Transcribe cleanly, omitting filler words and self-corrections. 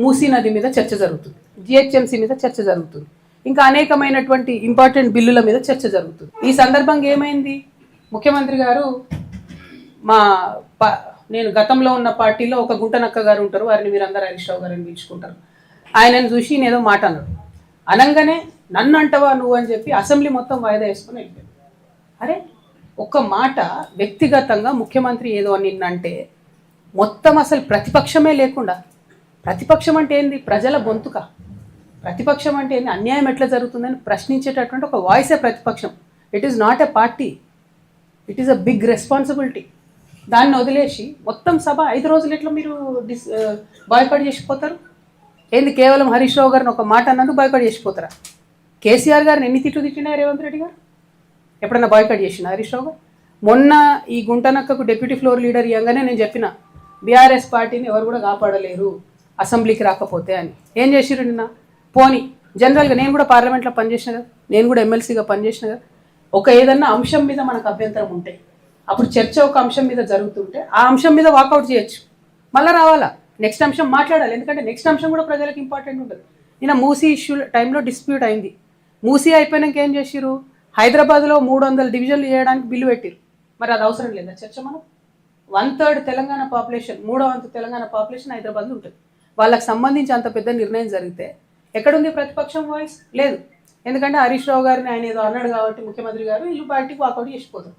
మూసీ నది మీద చర్చ జరుగుతుంది, జిహెచ్ఎంసీ మీద చర్చ జరుగుతుంది, ఇంకా అనేకమైనటువంటి ఇంపార్టెంట్ బిల్లుల మీద చర్చ జరుగుతుంది. ఈ సందర్భంగా ఏమైంది, ముఖ్యమంత్రి గారు నేను గతంలో ఉన్న పార్టీలో ఒక గుంటనక్క గారు ఉంటారు, వారిని మీరందరూ హరీష్ రావు గారిని పిలుచుకుంటారు. ఆయనను చూసి నేనేదో మాట అన్నాడు, అనగానే నన్ను అంటవా నువ్వు అని చెప్పి అసెంబ్లీ మొత్తం వాయిదా వేసుకొని వెళ్ళిపోయాడు. అరే ఒక్క మాట వ్యక్తిగతంగా ముఖ్యమంత్రి ఏదో నిన్నంటే మొత్తం అసలు ప్రతిపక్షమే లేకుండా, ప్రతిపక్షం అంటే ఏంది, ప్రజల గొంతుక, ప్రతిపక్షం అంటే ఏంది, అన్యాయం ఎట్లా జరుగుతుందని ప్రశ్నించేటటువంటి ఒక వాయిసే ప్రతిపక్షం. It is not a party, it is a big responsibility. దాన్ని వదిలేసి మొత్తం సభ 5 రోజులు ఎట్లా మీరు బాయ్కాట్ చేసిపోతారు? ఏంది కేవలం హరీష్ రావు గారిని ఒక మాట అన్నందుకు బాయ్కాట్ చేసిపోతారా? కేసీఆర్ గారిని ఎన్ని తిట్లు తిట్టినా రేవంత్ రెడ్డి గారు ఎప్పుడన్నా బాయ్కాట్ చేసిన హరీష్ రావు గారు? మొన్న ఈ గుంటనక్కకు డిప్యూటీ ఫ్లోర్ లీడర్ ఇవ్వగానే నేను చెప్పిన బీఆర్ఎస్ పార్టీని ఎవరు కూడా కాపాడలేరు అసెంబ్లీకి రాకపోతే అని. ఏం చేసిరు నిన్న? పోనీ జనరల్గా నేను కూడా పార్లమెంట్లో పనిచేసిన కదా, నేను కూడా ఎమ్మెల్సీగా పనిచేసిన కదా, ఒక ఏదన్నా అంశం మీద మనకు అభ్యంతరం ఉంటే అప్పుడు చర్చ ఒక అంశం మీద జరుగుతుంటే ఆ అంశం మీద వాకౌట్ చేయొచ్చు, మళ్ళీ రావాలా, నెక్స్ట్ అంశం మాట్లాడాలి. ఎందుకంటే నెక్స్ట్ అంశం కూడా ప్రజలకు ఇంపార్టెంట్ ఉంటుంది. నిన్న మూసీ ఇష్యూ టైంలో డిస్ప్యూట్ అయింది. మూసీ అయిపోయినాక ఏం చేసిరు, హైదరాబాద్లో 300 డివిజన్లు చేయడానికి బిల్లు పెట్టిరు. మరి అది అవసరం లేదా చర్చ? మనం 1/3 తెలంగాణ పాపులేషన్, 3వ వంతు తెలంగాణ పాపులేషన్ హైదరాబాద్లో ఉంటుంది. వాళ్ళకి సంబంధించి అంత పెద్ద నిర్ణయం జరిగితే ఎక్కడుంది ప్రతిపక్షం వాయిస్? లేదు. ఎందుకంటే హరీష్ రావు గారిని ఆయన ఏదో అన్నాడు కాబట్టి ముఖ్యమంత్రి గారు వీళ్ళు బయటికి వాకౌట్ చేసిపోతారు.